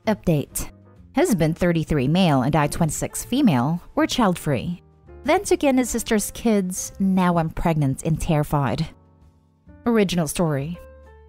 Update. Husband 33 male and I 26 female were child-free. Then took in his sister's kids, now I'm pregnant and terrified. Original story.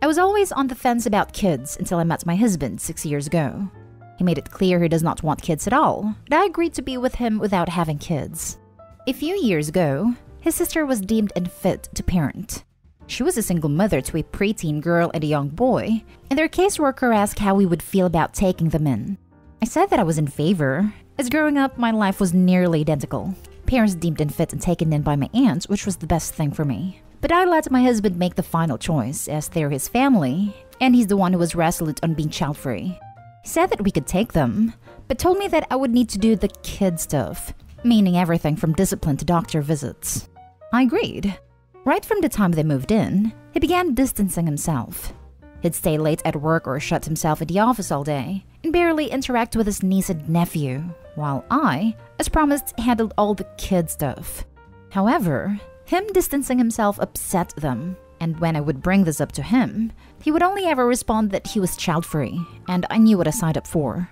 I was always on the fence about kids until I met my husband 6 years ago. He made it clear he does not want kids at all, but I agreed to be with him without having kids. A few years ago, his sister was deemed unfit to parent. She was a single mother to a preteen girl and a young boy, and their caseworker asked how we would feel about taking them in. I said that I was in favor, as growing up my life was nearly identical. Parents deemed unfit and taken in by my aunt, which was the best thing for me. But I let my husband make the final choice, as they're his family, and he's the one who was resolute on being child-free. He said that we could take them, but told me that I would need to do the kid stuff, meaning everything from discipline to doctor visits. I agreed. Right from the time they moved in, he began distancing himself. He'd stay late at work or shut himself in the office all day, and barely interact with his niece and nephew, while I, as promised, handled all the kid stuff. However, him distancing himself upset them, and when I would bring this up to him, he would only ever respond that he was child-free, and I knew what I signed up for.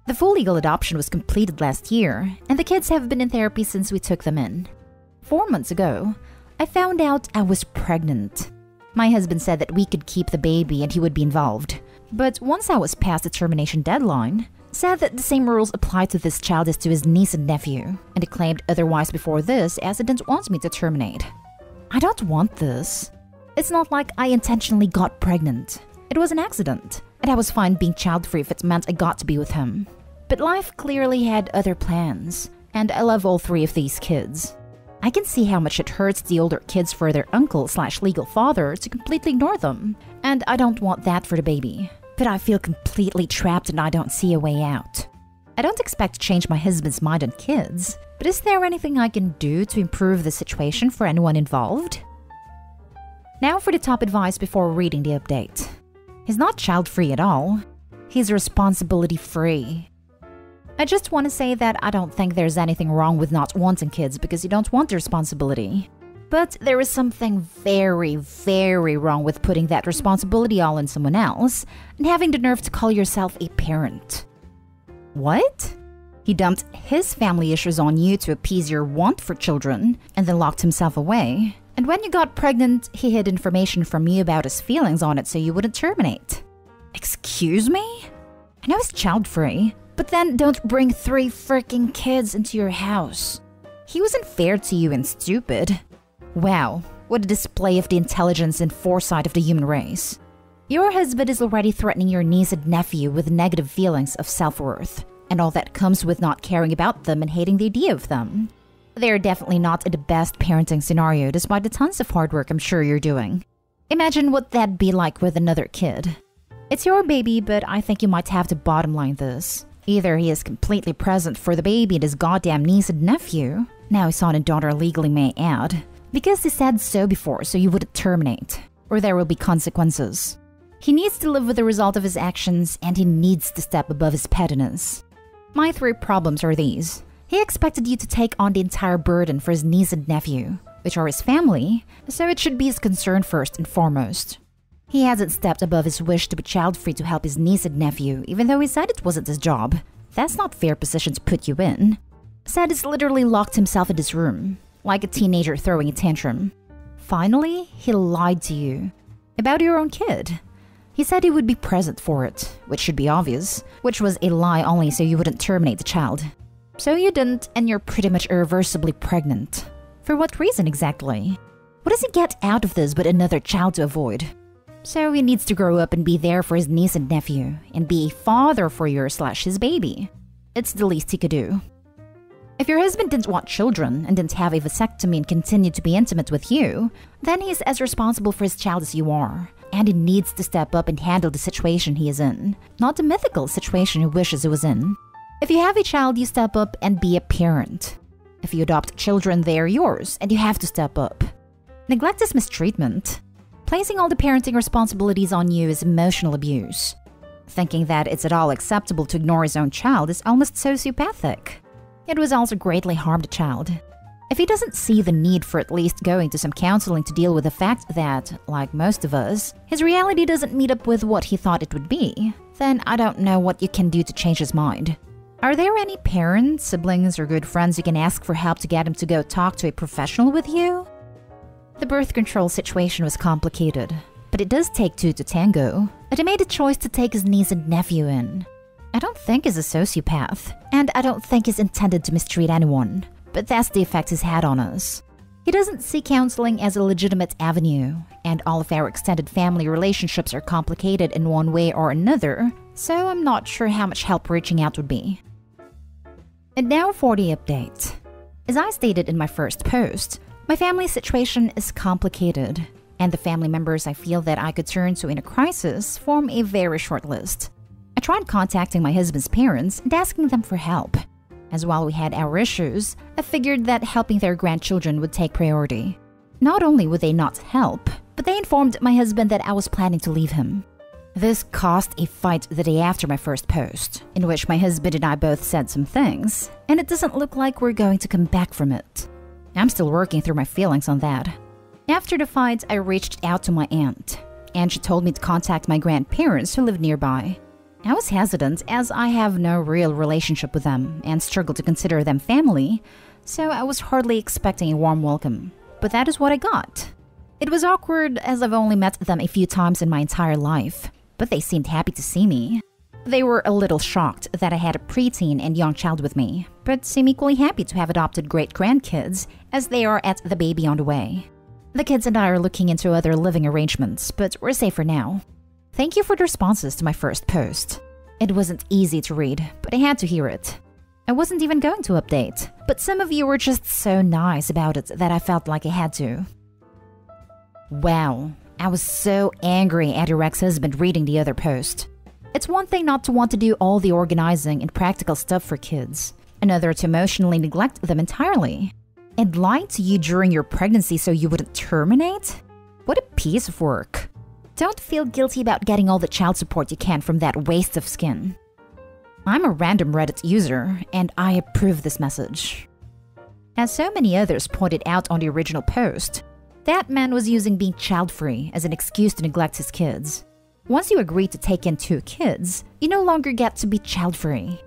The full legal adoption was completed last year, and the kids have been in therapy since we took them in. 4 months ago, I found out I was pregnant. My husband said that we could keep the baby and he would be involved. But once I was past the termination deadline, said that the same rules apply to this child as to his niece and nephew, and he claimed otherwise before this as he didn't want me to terminate. I don't want this. It's not like I intentionally got pregnant. It was an accident, and I was fine being child-free if it meant I got to be with him. But life clearly had other plans, and I love all 3 of these kids. I can see how much it hurts the older kids for their uncle/legal father to completely ignore them, and I don't want that for the baby. But I feel completely trapped and I don't see a way out. I don't expect to change my husband's mind on kids, but is there anything I can do to improve the situation for anyone involved? Now for the top advice before reading the update. He's not child-free at all. He's responsibility-free. I just want to say that I don't think there's anything wrong with not wanting kids because you don't want the responsibility. But there is something very, very wrong with putting that responsibility all on someone else and having the nerve to call yourself a parent. What? He dumped his family issues on you to appease your want for children and then locked himself away. And when you got pregnant, he hid information from you about his feelings on it so you wouldn't terminate. Excuse me? I know he's child-free, but then don't bring 3 freaking kids into your house. He wasn't fair to you and stupid. Wow, what a display of the intelligence and foresight of the human race. Your husband is already threatening your niece and nephew with negative feelings of self-worth, and all that comes with not caring about them and hating the idea of them. They're definitely not in the best parenting scenario despite the tons of hard work I'm sure you're doing. Imagine what that'd be like with another kid. It's your baby, but I think you might have to bottom line this. Either he is completely present for the baby and his goddamn niece and nephew, now his son and daughter legally may add, because he said so before so you wouldn't terminate, or there will be consequences. He needs to live with the result of his actions and he needs to step above his pettiness. My 3 problems are these. He expected you to take on the entire burden for his niece and nephew, which are his family, so it should be his concern first and foremost. He hasn't stepped above his wish to be child-free to help his niece and nephew, even though he said it wasn't his job. That's not a fair position to put you in. Said he's literally locked himself in his room, like a teenager throwing a tantrum. Finally, he lied to you. About your own kid. He said he would be present for it, which should be obvious, which was a lie only so you wouldn't terminate the child. So you didn't, and you're pretty much irreversibly pregnant. For what reason exactly? What does he get out of this but another child to avoid? So he needs to grow up and be there for his niece and nephew, and be a father for your/his baby. It's the least he could do. If your husband didn't want children and didn't have a vasectomy and continued to be intimate with you, then he's as responsible for his child as you are, and he needs to step up and handle the situation he is in, not the mythical situation he wishes he was in. If you have a child, you step up and be a parent. If you adopt children, they are yours, and you have to step up. Neglect is mistreatment. Placing all the parenting responsibilities on you is emotional abuse. Thinking that it's at all acceptable to ignore his own child is almost sociopathic. It was also greatly harm the child. If he doesn't see the need for at least going to some counseling to deal with the fact that, like most of us, his reality doesn't meet up with what he thought it would be, then I don't know what you can do to change his mind. Are there any parents, siblings, or good friends you can ask for help to get him to go talk to a professional with you? The birth control situation was complicated, but it does take two to tango, and I made a choice to take his niece and nephew in. I don't think he's a sociopath, and I don't think he's intended to mistreat anyone, but that's the effect he's had on us. He doesn't see counseling as a legitimate avenue, and all of our extended family relationships are complicated in one way or another, so I'm not sure how much help reaching out would be. And now for the update. As I stated in my first post, my family situation is complicated, and the family members I feel that I could turn to in a crisis form a very short list. I tried contacting my husband's parents and asking them for help. As while we had our issues, I figured that helping their grandchildren would take priority. Not only would they not help, but they informed my husband that I was planning to leave him. This caused a fight the day after my first post, in which my husband and I both said some things, and it doesn't look like we're going to come back from it. I'm still working through my feelings on that. After the fight, I reached out to my aunt, and she told me to contact my grandparents who live nearby. I was hesitant as I have no real relationship with them and struggle to consider them family, so I was hardly expecting a warm welcome. But that is what I got. It was awkward as I've only met them a few times in my entire life, but they seemed happy to see me. They were a little shocked that I had a preteen and young child with me, but seem equally happy to have adopted great-grandkids as they are at the baby on the way. The kids and I are looking into other living arrangements, but we're safe for now. Thank you for the responses to my first post. It wasn't easy to read, but I had to hear it. I wasn't even going to update, but some of you were just so nice about it that I felt like I had to. Wow, I was so angry at your ex-husband reading the other post. It's one thing not to want to do all the organizing and practical stuff for kids, another to emotionally neglect them entirely. And lying to you during your pregnancy so you wouldn't terminate? What a piece of work. Don't feel guilty about getting all the child support you can from that waste of skin. I'm a random Reddit user, and I approve this message. As so many others pointed out on the original post, that man was using being child-free as an excuse to neglect his kids. Once you agree to take in 2 kids, you no longer get to be child-free.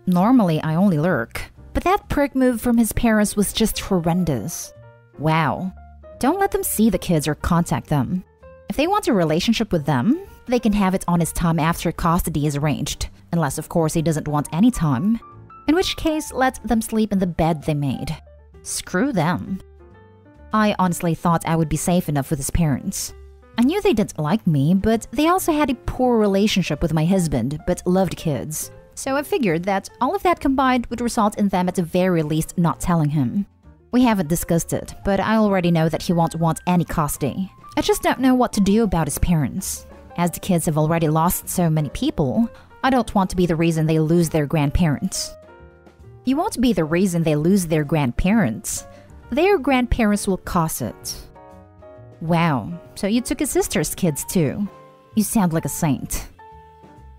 Normally, I only lurk, but that prick move from his parents was just horrendous. Wow. Don't let them see the kids or contact them. If they want a relationship with them, they can have it on his time after custody is arranged, unless of course he doesn't want any time, in which case let them sleep in the bed they made. Screw them. I honestly thought I would be safe enough with his parents. I knew they didn't like me, but they also had a poor relationship with my husband, but loved kids. So I figured that all of that combined would result in them at the very least not telling him. We haven't discussed it, but I already know that he won't want any custody. I just don't know what to do about his parents. As the kids have already lost so many people, I don't want to be the reason they lose their grandparents. You won't be the reason they lose their grandparents. Their grandparents will cause it. Wow, so you took his sister's kids too. You sound like a saint.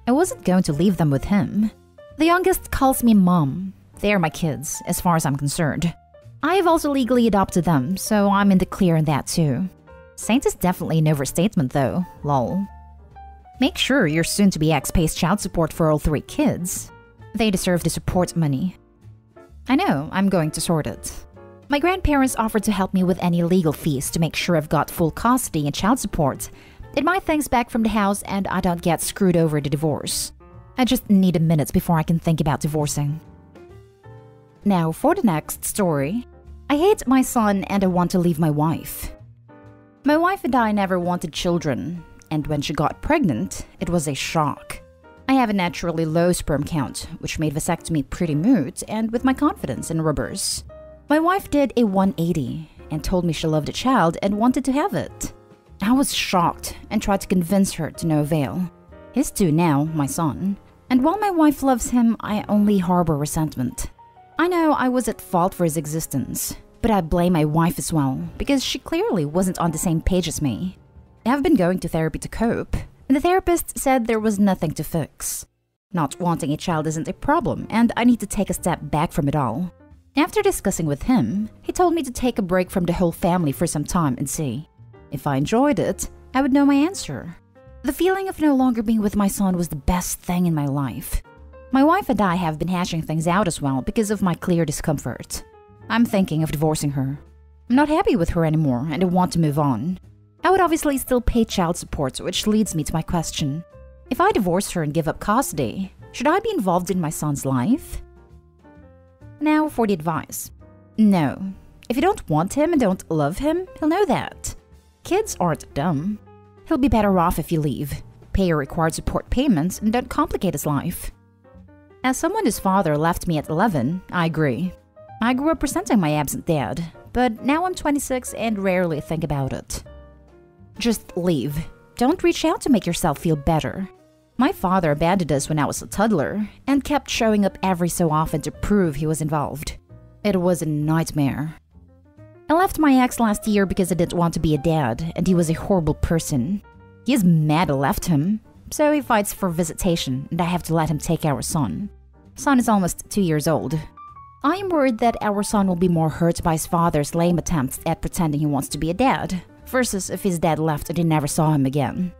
I wasn't going to leave them with him. The youngest calls me mom. They are my kids, as far as I'm concerned. I have also legally adopted them, so I'm in the clear on that too. Saint is definitely an overstatement though, lol. Make sure your soon-to-be ex pays child support for all 3 kids. They deserve the support money. I know, I'm going to sort it. My grandparents offered to help me with any legal fees to make sure I've got full custody and child support, and my things back from the house and I don't get screwed over the divorce. I just need a minute before I can think about divorcing. Now for the next story. I hate my son and I want to leave my wife. My wife and I never wanted children, and when she got pregnant, it was a shock. I have a naturally low sperm count, which made vasectomy pretty moot and with my confidence in rubbers. My wife did a 180 and told me she loved a child and wanted to have it. I was shocked and tried to convince her to no avail. He's 2 now, my son, and while my wife loves him, I only harbor resentment. I know I was at fault for his existence, but I blame my wife as well because she clearly wasn't on the same page as me. I've been going to therapy to cope, and the therapist said there was nothing to fix. Not wanting a child isn't a problem, and I need to take a step back from it all. After discussing with him, he told me to take a break from the whole family for some time and see. If I enjoyed it, I would know my answer. The feeling of no longer being with my son was the best thing in my life. My wife and I have been hashing things out as well because of my clear discomfort. I'm thinking of divorcing her. I'm not happy with her anymore and I want to move on. I would obviously still pay child support, which leads me to my question. If I divorce her and give up custody, should I be involved in my son's life? Now for the advice. No. If you don't want him and don't love him, he'll know that. Kids aren't dumb. He'll be better off if you leave. Pay your required support payments and don't complicate his life. As someone whose father left me at 11, I agree. I grew up resenting my absent dad, but now I'm 26 and rarely think about it. Just leave. Don't reach out to make yourself feel better. My father abandoned us when I was a toddler and kept showing up every so often to prove he was involved. It was a nightmare. I left my ex last year because I didn't want to be a dad and he was a horrible person. He is mad I left him, so he fights for visitation and I have to let him take our son. Son is almost 2 years old. I am worried that our son will be more hurt by his father's lame attempts at pretending he wants to be a dad, versus if his dad left and he never saw him again.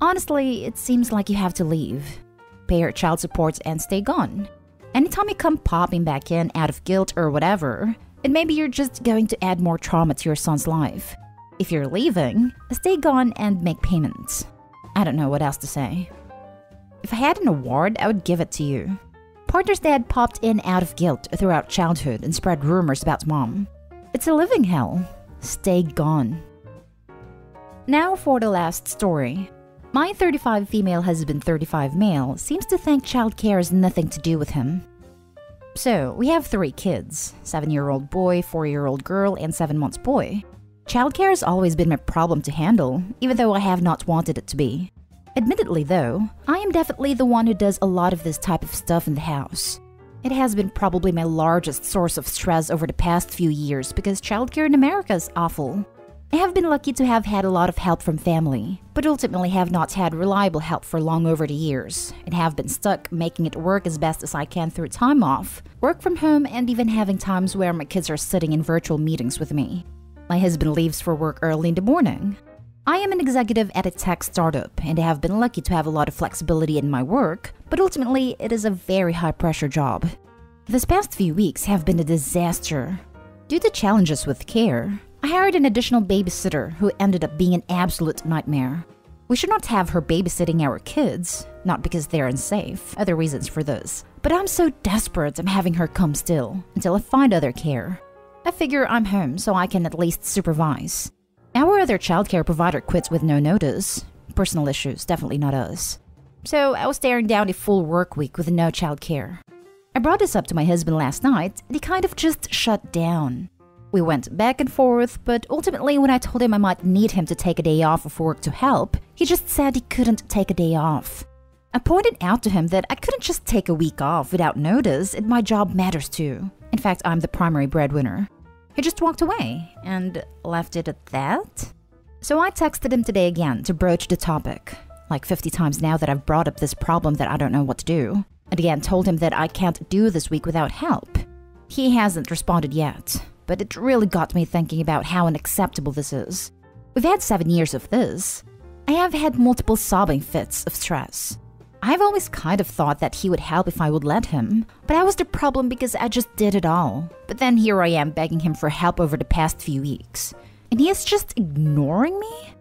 Honestly, it seems like you have to leave. Pay your child support and stay gone. Anytime you come popping back in out of guilt or whatever, and maybe you're just going to add more trauma to your son's life. If you're leaving, stay gone and make payments. I don't know what else to say. If I had an award, I would give it to you. Partner's dad popped in out of guilt throughout childhood and spread rumors about mom. It's a living hell. Stay gone. Now for the last story. My 35 female husband 35 male seems to think childcare has nothing to do with him. So, we have 3 kids, 7-year-old boy, 4-year-old girl, and 7-month boy. Childcare has always been my problem to handle, even though I have not wanted it to be. Admittedly though, I am definitely the one who does a lot of this type of stuff in the house. It has been probably my largest source of stress over the past few years because childcare in America is awful. I have been lucky to have had a lot of help from family, but ultimately have not had reliable help for long over the years, and have been stuck making it work as best as I can through time off, work from home, and even having times where my kids are sitting in virtual meetings with me. My husband leaves for work early in the morning. I am an executive at a tech startup, and I have been lucky to have a lot of flexibility in my work, but ultimately it is a very high-pressure job. This past few weeks have been a disaster. Due to challenges with care, I hired an additional babysitter who ended up being an absolute nightmare. We should not have her babysitting our kids, not because they're unsafe, other reasons for this, but I'm so desperate I'm having her come still, until I find other care. I figure I'm home so I can at least supervise. Our other childcare provider quits with no notice. Personal issues, definitely not us. So I was staring down a full work week with no childcare. I brought this up to my husband last night, and he kind of just shut down. We went back and forth, but ultimately when I told him I might need him to take a day off of work to help, he just said he couldn't take a day off. I pointed out to him that I couldn't just take a week off without notice, and my job matters too. In fact, I'm the primary breadwinner. He just walked away and left it at that. So I texted him today again to broach the topic, like 50 times now that I've brought up this problem that I don't know what to do, and again told him that I can't do this week without help. He hasn't responded yet, but it really got me thinking about how unacceptable this is. We've had 7 years of this. I have had multiple sobbing fits of stress. I've always kind of thought that he would help if I would let him, but I was the problem because I just did it all. But then here I am begging him for help over the past few weeks, and he is just ignoring me?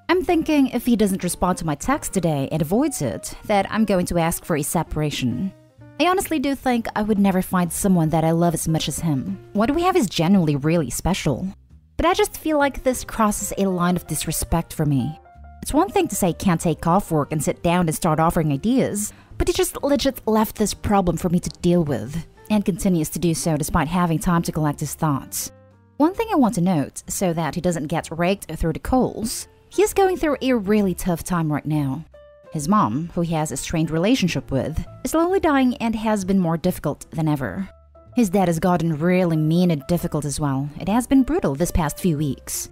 I'm thinking if he doesn't respond to my text today and avoids it, that I'm going to ask for a separation. I honestly do think I would never find someone that I love as much as him. What we have is genuinely really special. But I just feel like this crosses a line of disrespect for me. It's one thing to say can't take off work and sit down and start offering ideas, but he just legit left this problem for me to deal with, and continues to do so despite having time to collect his thoughts. One thing I want to note, so that he doesn't get raked through the coals, he is going through a really tough time right now. His mom, who he has a strained relationship with, is slowly dying and has been more difficult than ever. His dad has gotten really mean and difficult as well. It has been brutal this past few weeks.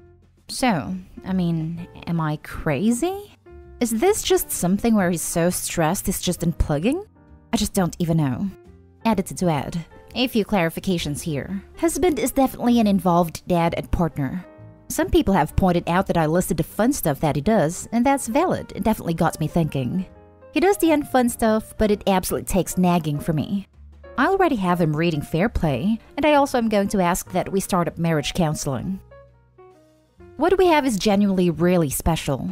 So, I mean, am I crazy? Is this just something where he's so stressed he's just unplugging? I just don't even know. Edited to add. A few clarifications here. Husband is definitely an involved dad and partner. Some people have pointed out that I listed the fun stuff that he does, and that's valid. It definitely got me thinking. He does the unfun stuff, but it absolutely takes nagging for me. I already have him reading Fair Play, and I also am going to ask that we start up marriage counseling. What we have is genuinely really special.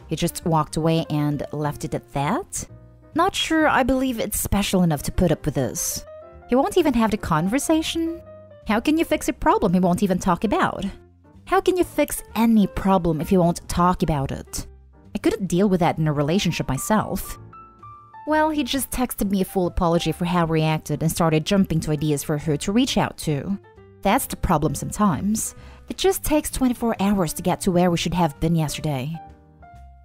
He just walked away and left it at that? Not sure I believe it's special enough to put up with this. He won't even have the conversation? How can you fix a problem he won't even talk about? How can you fix any problem if you won't talk about it? I couldn't deal with that in a relationship myself. Well, he just texted me a full apology for how he reacted and started jumping to ideas for who to reach out to. That's the problem sometimes. It just takes 24 hours to get to where we should have been yesterday.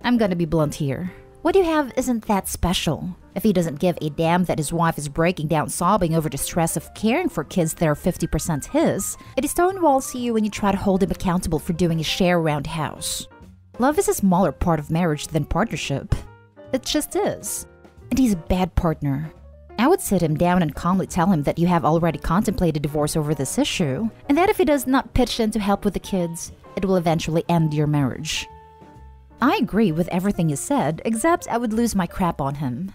I'm gonna be blunt here. What you have isn't that special. If he doesn't give a damn that his wife is breaking down sobbing over the stress of caring for kids that are 50% his, it stonewalls you when you try to hold him accountable for doing his share around house. Love is a smaller part of marriage than partnership. It just is. And he's a bad partner. I would sit him down and calmly tell him that you have already contemplated divorce over this issue, and that if he does not pitch in to help with the kids, it will eventually end your marriage. I agree with everything you said, except I would lose my crap on him.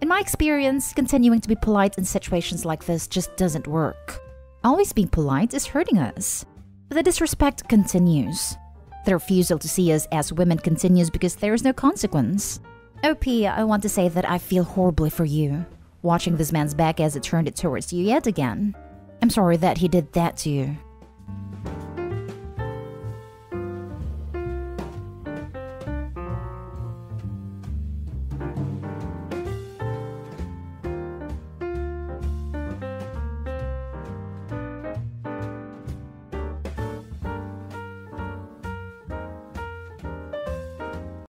In my experience, continuing to be polite in situations like this just doesn't work. Always being polite is hurting us. The disrespect continues. The refusal to see us as women continues because there is no consequence. OP, I want to say that I feel horribly for you, watching this man's back as it turned it towards you yet again. I'm sorry that he did that to you.